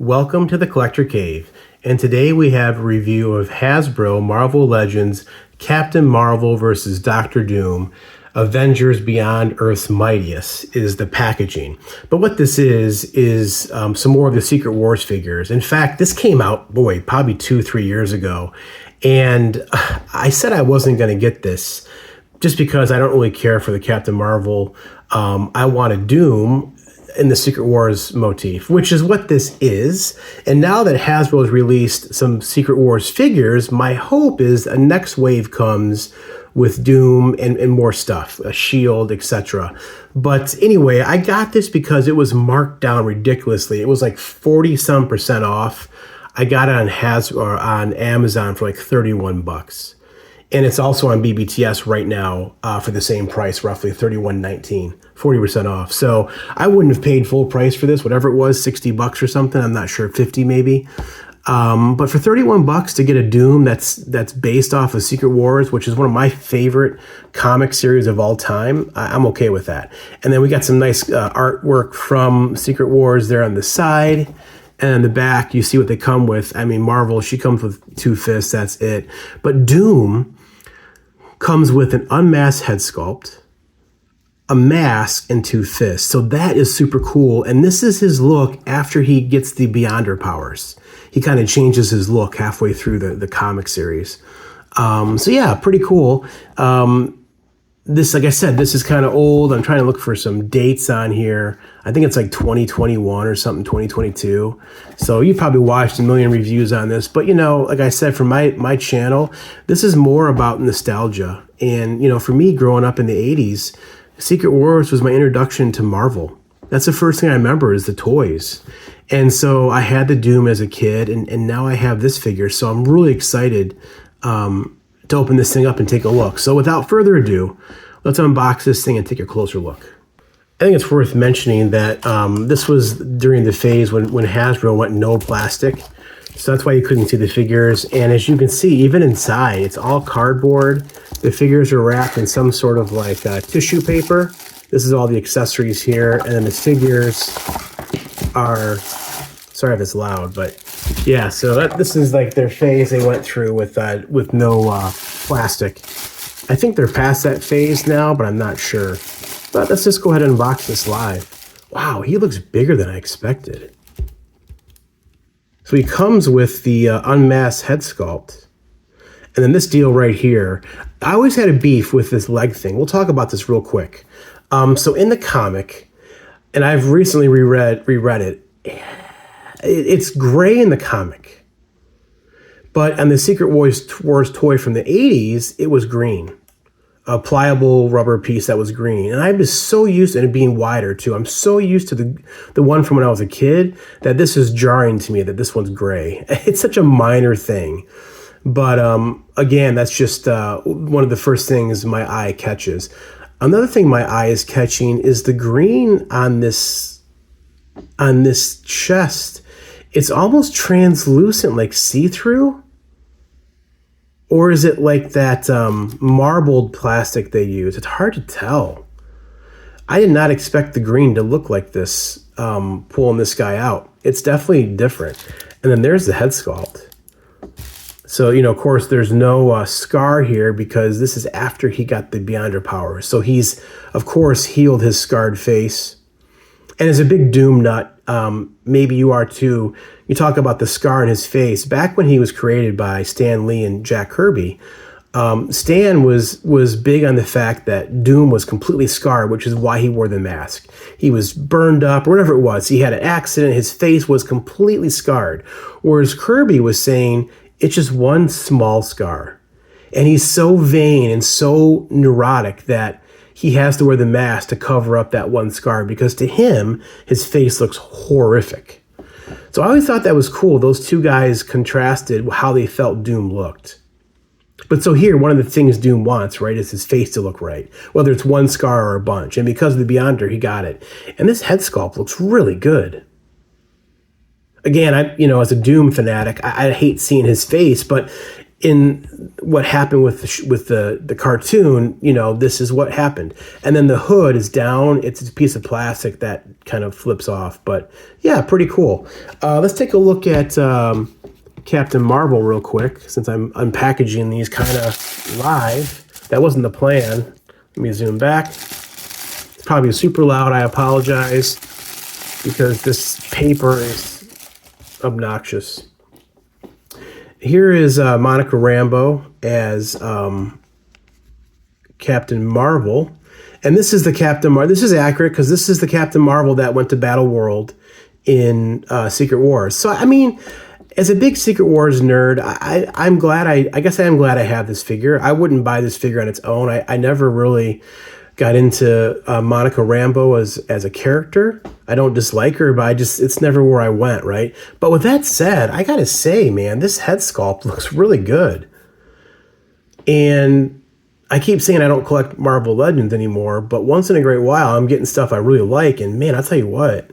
Welcome to the Collector Cave, and today we have a review of Hasbro Marvel Legends Captain Marvel vs. Doctor Doom Avengers Beyond Earth's Mightiest is the packaging. But what this is some more of the Secret Wars figures. In fact, this came out, probably 2-3 years ago, and I said I wasn't going to get this just because I don't really care for the Captain Marvel. I wanted Doom in the Secret Wars motif, which is what this is. And now that Hasbro has released some Secret Wars figures, my hope is a next wave comes with Doom and more stuff, a shield, etc. But anyway, I got this because it was marked down ridiculously. It was like 40% off. I got it on Hasbro or on Amazon for like 31 bucks. And it's also on BBTS right now for the same price, roughly $31.19, 40% off. So I wouldn't have paid full price for this, whatever it was, 60 bucks or something. I'm not sure, 50 maybe. But for 31 bucks to get a Doom that's based off of Secret Wars, which is one of my favorite comic series of all time, I'm okay with that. And then we got some nice artwork from Secret Wars there on the side. And in the back, you see what they come with. I mean, Marvel, she comes with 2 fists, that's it. But Doom comes with an unmasked head sculpt, a mask, and 2 fists. So that is super cool. And this is his look after he gets the Beyonder powers. He kind of changes his look halfway through the comic series. So yeah, pretty cool. This, like I said, this is kind of old. I'm trying to look for some dates on here. I think it's like 2021 or something, 2022. So you probably watched a million reviews on this. But, you know, like I said, for my channel, this is more about nostalgia. And, you know, for me growing up in the 80s, Secret Wars was my introduction to Marvel. That's the first thing I remember is the toys. And so I had the Doom as a kid, and now I have this figure. So I'm really excited to open this thing up and take a look. So without further ado, let's unbox this thing and take a closer look. I think it's worth mentioning that this was during the phase when Hasbro went no plastic. So that's why you couldn't see the figures. And as you can see, even inside, it's all cardboard. The figures are wrapped in some sort of like tissue paper. This is all the accessories here. And then the figures are, sorry if it's loud, but yeah, so this is like their phase they went through with no plastic. I think they're past that phase now, but I'm not sure. But let's just go ahead and unbox this live. Wow, he looks bigger than I expected. So he comes with the unmasked head sculpt. And then this deal right here. I always had a beef with this leg thing. We'll talk about this real quick. So in the comic, and I've recently reread it, it's gray in the comic. But on the Secret Wars toy from the 80s, it was green. A pliable rubber piece that was green. And I'm just so used to it being wider too. I'm so used to the one from when I was a kid that this is jarring to me that this one's gray. It's such a minor thing. But again, that's just one of the first things my eye catches. Another thing my eye is catching is the green on this chest. It's almost translucent, like see-through. Or is it like that marbled plastic they use? It's hard to tell. I did not expect the green to look like this, pulling this guy out. It's definitely different. And then there's the head sculpt. So, you know, of course, there's no scar here because this is after he got the Beyonder powers. So he's, of course, healed his scarred face. And as a big Doom nut, maybe you are too, you talk about the scar in his face. Back when he was created by Stan Lee and Jack Kirby, Stan was big on the fact that Doom was completely scarred, which is why he wore the mask. He was burned up, or whatever it was. He had an accident. His face was completely scarred. Whereas Kirby was saying, it's just one small scar. And he's so vain and so neurotic that he has to wear the mask to cover up that one scar because to him, his face looks horrific. So I always thought that was cool. Those two guys contrasted how they felt Doom looked. But so here, one of the things Doom wants, right, is his face to look right, whether it's one scar or a bunch. And because of the Beyonder, he got it. And this head sculpt looks really good. Again, as a Doom fanatic, I hate seeing his face, but in what happened with the cartoon, you know, this is what happened. And then the hood is down. It's a piece of plastic that kind of flips off. But yeah, pretty cool. Let's take a look at Captain Marvel real quick, since I'm unpackaging these kind of live. That wasn't the plan. Let me zoom back. It's probably super loud. I apologize, because this paper is obnoxious. Here is Monica Rambeau as Captain Marvel. And this is the Captain Marvel. This is accurate because this is the Captain Marvel that went to Battle World in Secret Wars. So, I mean, as a big Secret Wars nerd, I'm glad I guess I am glad I have this figure. I wouldn't buy this figure on its own. I never really got into Monica Rambeau as a character. I don't dislike her, but it's never where I went, right? But with that said, I gotta say, man, this head sculpt looks really good. And I keep saying I don't collect Marvel Legends anymore, but once in a great while, I'm getting stuff I really like. And man, I'll tell you what,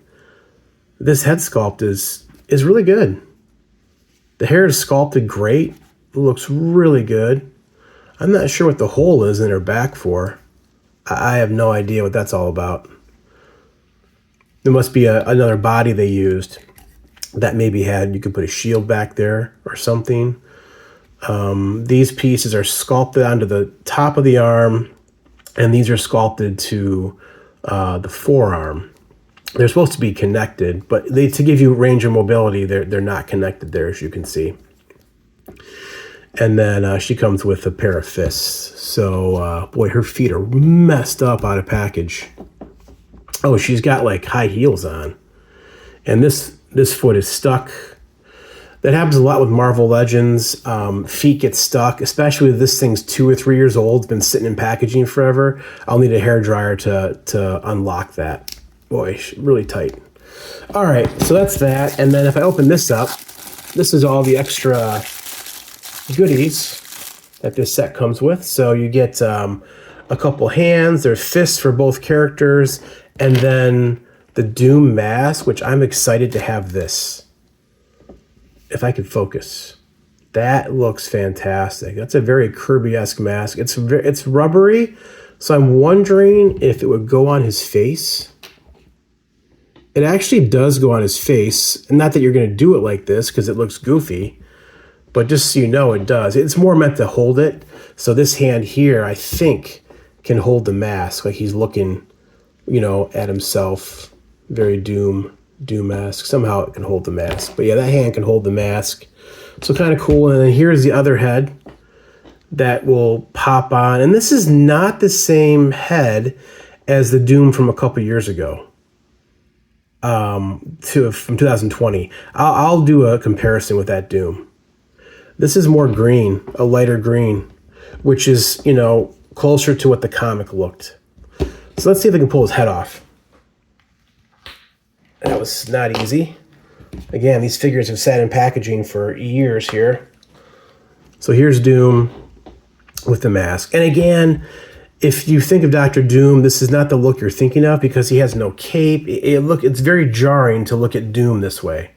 this head sculpt is really good. The hair is sculpted great. It looks really good. I'm not sure what the hole is in her back for. I have no idea what that's all about. There must be another body they used that maybe you could put a shield back there or something. These pieces are sculpted onto the top of the arm, and these are sculpted to the forearm. They're supposed to be connected, but to give you range of mobility, they're not connected there, as you can see. And then she comes with a pair of fists. So, boy, her feet are messed up out of package. Oh, she's got like high heels on. And this foot is stuck. That happens a lot with Marvel Legends. Feet get stuck, especially if this thing's 2 or 3 years old. It's been sitting in packaging forever. I'll need a hairdryer to unlock that. Boy, really tight. All right, so that's that. And then if I open this up, this is all the extra goodies that this set comes with. So you get a couple hands. There's fists for both characters. And then the Doom mask, which I'm excited to have this. If I could focus. That looks fantastic. That's a very Kirby-esque mask. It's rubbery, so I'm wondering if it would go on his face. It actually does go on his face. And not that you're going to do it like this because it looks goofy, but just so you know, it does. It's more meant to hold it. So this hand here, I think, can hold the mask. Like he's looking, you know, at himself. Very Doom mask. Somehow it can hold the mask. But yeah, that hand can hold the mask. So kind of cool. And then here's the other head that will pop on. And this is not the same head as the Doom from a couple years ago. From 2020. I'll do a comparison with that Doom. This is more green, a lighter green, which is, you know, closer to what the comic looked. So let's see if I can pull his head off. That was not easy. Again, these figures have sat in packaging for years here. So here's Doom with the mask. And again, if you think of Dr. Doom, this is not the look you're thinking of because he has no cape. It's very jarring to look at Doom this way.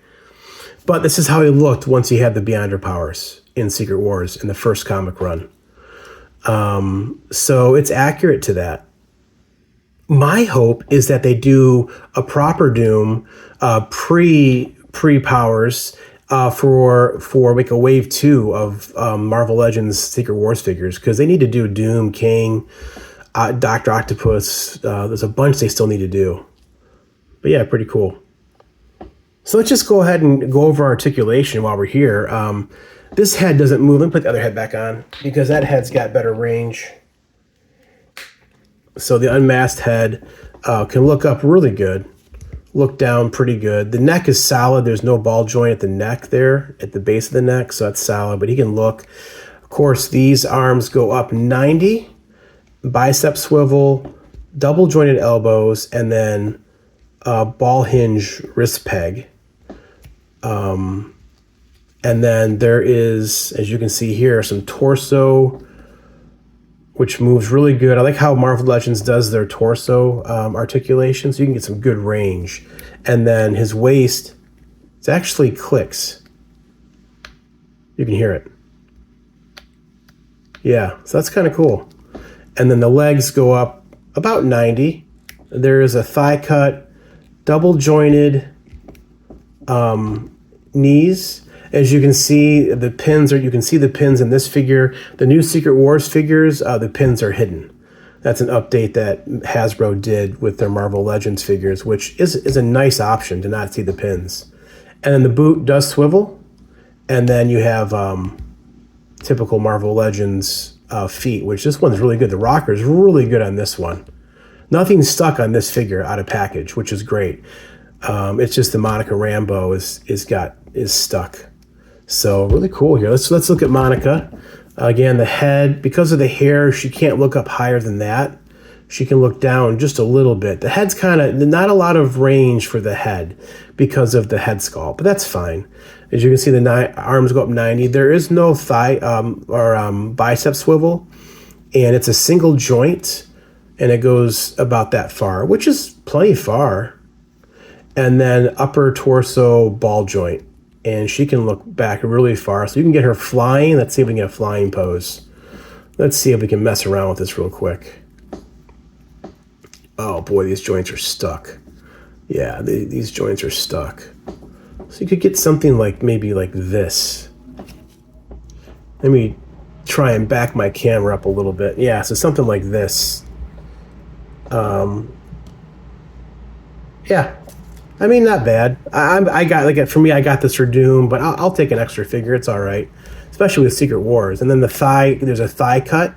But this is how he looked once he had the Beyonder powers in Secret Wars in the first comic run. So it's accurate to that. My hope is that they do a proper Doom pre-powers for like a wave 2 of Marvel Legends Secret Wars figures, because they need to do Doom, King, Dr. Octopus. There's a bunch they still need to do. But yeah, pretty cool. So let's just go ahead and go over articulation while we're here. This head doesn't move. Let me put the other head back on because that head's got better range. So the unmasked head can look up really good, look down pretty good. The neck is solid. There's no ball joint at the neck there, at the base of the neck, so that's solid, but he can look. Of course, these arms go up 90, bicep swivel, double jointed elbows, and then ball hinge wrist peg. And then there is, as you can see here, some torso, which moves really good. I like how Marvel Legends does their torso articulation, so you can get some good range. And then his waist, it actually clicks. You can hear it. Yeah, so that's kind of cool. And then the legs go up about 90. There is a thigh cut, double jointed knees. As you can see, the pins are, you can see the pins in this figure. The new Secret Wars figures, the pins are hidden. That's an update that Hasbro did with their Marvel Legends figures, which is a nice option to not see the pins. And then the boot does swivel. And then you have typical Marvel Legends feet, which this one's really good. The rocker's really good on this one. Nothing's stuck on this figure out of package, which is great. It's just the Monica Rambeau is stuck. So really cool here. Let's look at Monica. Again, the head, because of the hair, she can't look up higher than that. She can look down just a little bit. The head's kind of, not a lot of range for the head because of the head sculpt, but that's fine. As you can see, the arms go up 90. There is no thigh or bicep swivel, and it's a single joint, and it goes about that far, which is plenty far. And then upper torso ball joint. And she can look back really far. So you can get her flying. Let's see if we can get a flying pose. Let's see if we can mess around with this real quick. Oh boy, these joints are stuck. Yeah, these joints are stuck. So you could get something like maybe like this. Let me try and back my camera up a little bit. Yeah, so something like this. Yeah. I mean, not bad. I got, like, for me, I got this for Doom, but I'll take an extra figure. It's all right, especially with Secret Wars. And then the thigh, there's a thigh cut,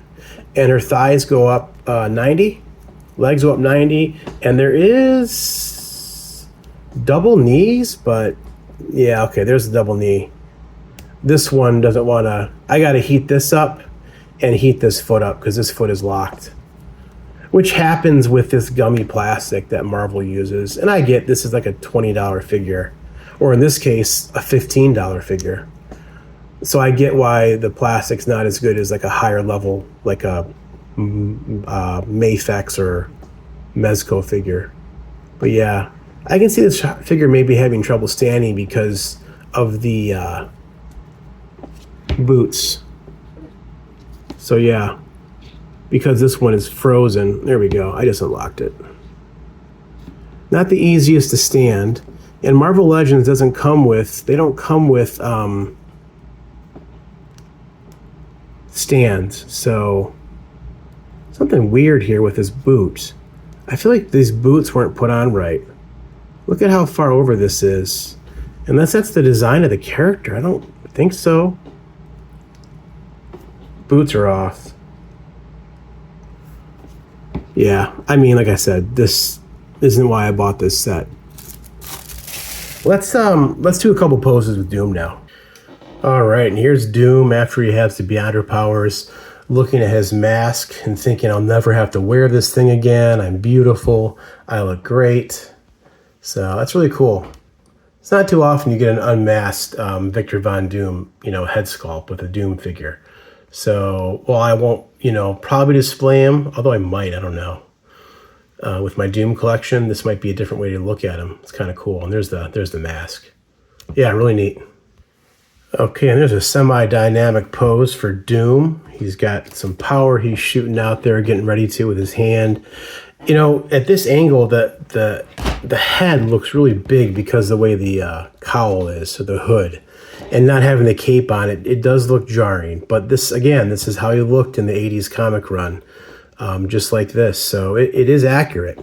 and her thighs go up 90, legs go up 90, and there is double knees, but yeah, okay, there's a double knee. This one doesn't want to, I got to heat this up and heat this foot up because this foot is locked, which happens with this gummy plastic that Marvel uses. And I get this is like a $20 figure, or in this case, a $15 figure. So I get why the plastic's not as good as like a higher level, like a Mafex or Mezco figure. But yeah, I can see this figure maybe having trouble standing because of the boots. So yeah. Because this one is frozen. There we go. I just unlocked it. Not the easiest to stand. And Marvel Legends doesn't come with, they don't come with stands. So something weird here with this boot. I feel like these boots weren't put on right. Look at how far over this is. Unless that's the design of the character. I don't think so. Boots are off. Yeah, I mean, like I said, this isn't why I bought this set. Let's do a couple poses with Doom now. All right, and here's Doom after he has the Beyond Her powers, looking at his mask and thinking, I'll never have to wear this thing again. I'm beautiful. I look great. So that's really cool. It's not too often you get an unmasked Victor Von Doom, head sculpt with a Doom figure. So, well, I won't, probably display him, although I might, I don't know. With my Doom collection, this might be a different way to look at him. It's kind of cool. And there's the mask. Yeah, really neat. Okay, and there's a semi-dynamic pose for Doom. He's got some power he's shooting out there, getting ready to with his hand. At this angle, the head looks really big because of the way the cowl is, so the hood. And not having the cape on it, it does look jarring. But this is how he looked in the 80s comic run, just like this. So it is accurate.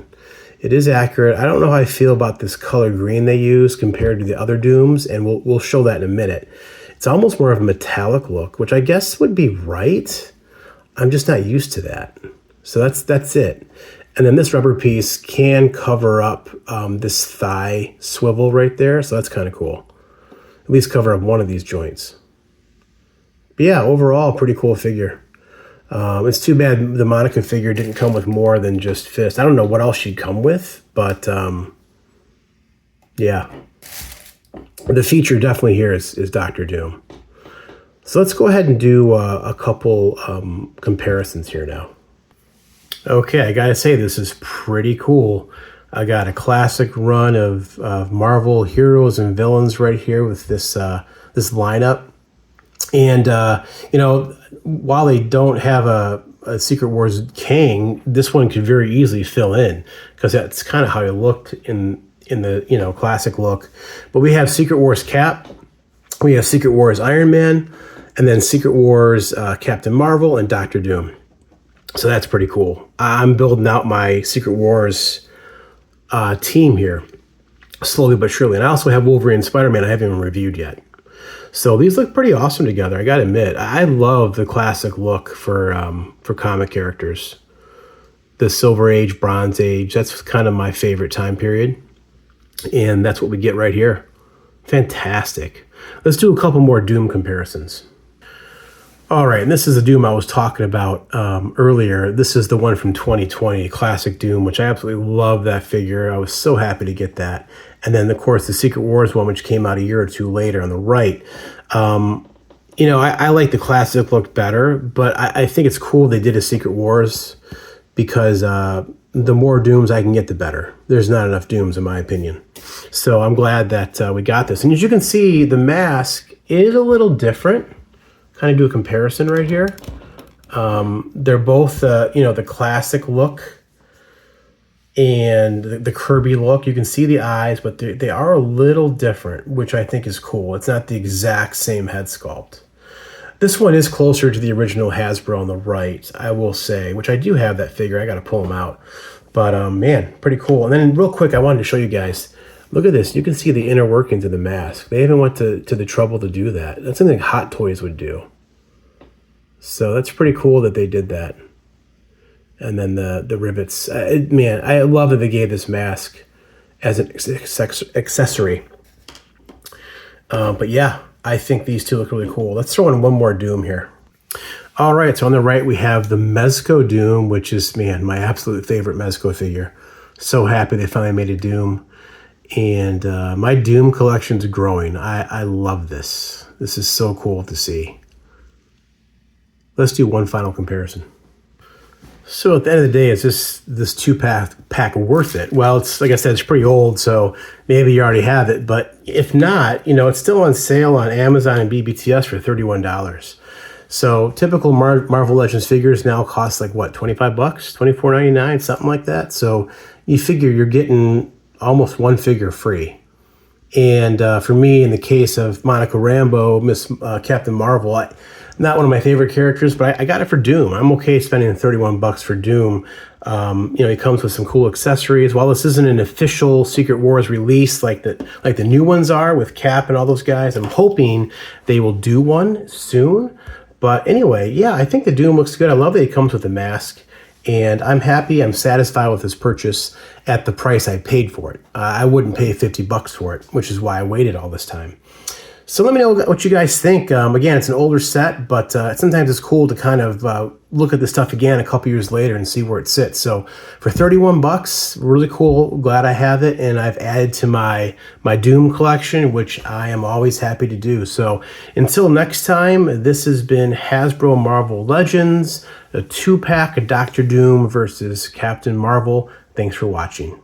It is accurate. I don't know how I feel about this color green they use compared to the other Dooms, and we'll show that in a minute. It's almost more of a metallic look, which I guess would be right. I'm just not used to that. So that's it. And then this rubber piece can cover up this thigh swivel right there. So that's kind of cool. At least cover up one of these joints. But yeah, overall, pretty cool figure. It's too bad the Monica figure didn't come with more than just fist. I don't know what else she'd come with, but yeah. The feature definitely here is Dr. Doom. So let's go ahead and do a couple comparisons here now. Okay, I gotta say, this is pretty cool. I got a classic run of Marvel heroes and villains right here with this this lineup. And, while they don't have a Secret Wars Kang, this one could very easily fill in because that's kind of how he looked in the, classic look. But we have Secret Wars Cap, we have Secret Wars Iron Man, and then Secret Wars Captain Marvel and Doctor Doom. So that's pretty cool. I'm building out my Secret Wars team here, slowly but surely. And I also have Wolverine and Spider-Man I haven't even reviewed yet. So these look pretty awesome together, I gotta admit. I love the classic look for comic characters. The Silver Age, Bronze Age, that's kind of my favorite time period. And that's what we get right here. Fantastic. Let's do a couple more Doom comparisons. All right, and this is the Doom I was talking about earlier. This is the one from 2020, Classic Doom, which I absolutely love that figure. I was so happy to get that. And then, of course, the Secret Wars one, which came out a year or two later on the right. I like the classic look better, but I think it's cool they did a Secret Wars because the more Dooms I can get, the better. There's not enough Dooms, in my opinion. So I'm glad that we got this. And as you can see, the mask is a little different. Kind of do a comparison right here. They're both, the classic look and the Kirby look. You can see the eyes, but they are a little different, which I think is cool. It's not the exact same head sculpt. This one is closer to the original Hasbro on the right, I will say, which I do have that figure. I got to pull them out. But, man, pretty cool. And then real quick, I wanted to show you guys. Look at this. You can see the inner workings of the mask. They even went to the trouble to do that. That's something Hot Toys would do. So that's pretty cool that they did that. And then the rivets. Man, I love that they gave this mask as an accessory. But yeah, I think these two look really cool. Let's throw in one more Doom here. All right, so on the right we have the Mezco Doom, which is, man, my absolute favorite Mezco figure. So happy they finally made a Doom. And my Doom collection's growing. I love this. This is so cool to see. Let's do one final comparison. So at the end of the day, is this two-pack worth it? Well, it's like I said, it's pretty old, so maybe you already have it. But if not, it's still on sale on Amazon and BBTS for $31. So typical Marvel Legends figures now cost like what, $25, $24.99, something like that. So you figure you're getting almost one figure free. And for me, in the case of Monica Rambeau, Miss Captain Marvel, not one of my favorite characters, but I got it for Doom. I'm okay spending $31 for Doom. It comes with some cool accessories. While this isn't an official Secret Wars release like the new ones are with Cap and all those guys, I'm hoping they will do one soon. But anyway, yeah, I think the Doom looks good. I love that it comes with a mask. And I'm happy, I'm satisfied with this purchase at the price I paid for it. I wouldn't pay $50 for it, which is why I waited all this time. So let me know what you guys think. Again, it's an older set, but sometimes it's cool to kind of look at this stuff again a couple years later and see where it sits. So for $31, really cool. Glad I have it, and I've added to my Doom collection, which I am always happy to do. So until next time, this has been Hasbro Marvel Legends, a 2-pack of Doctor Doom versus Captain Marvel. Thanks for watching.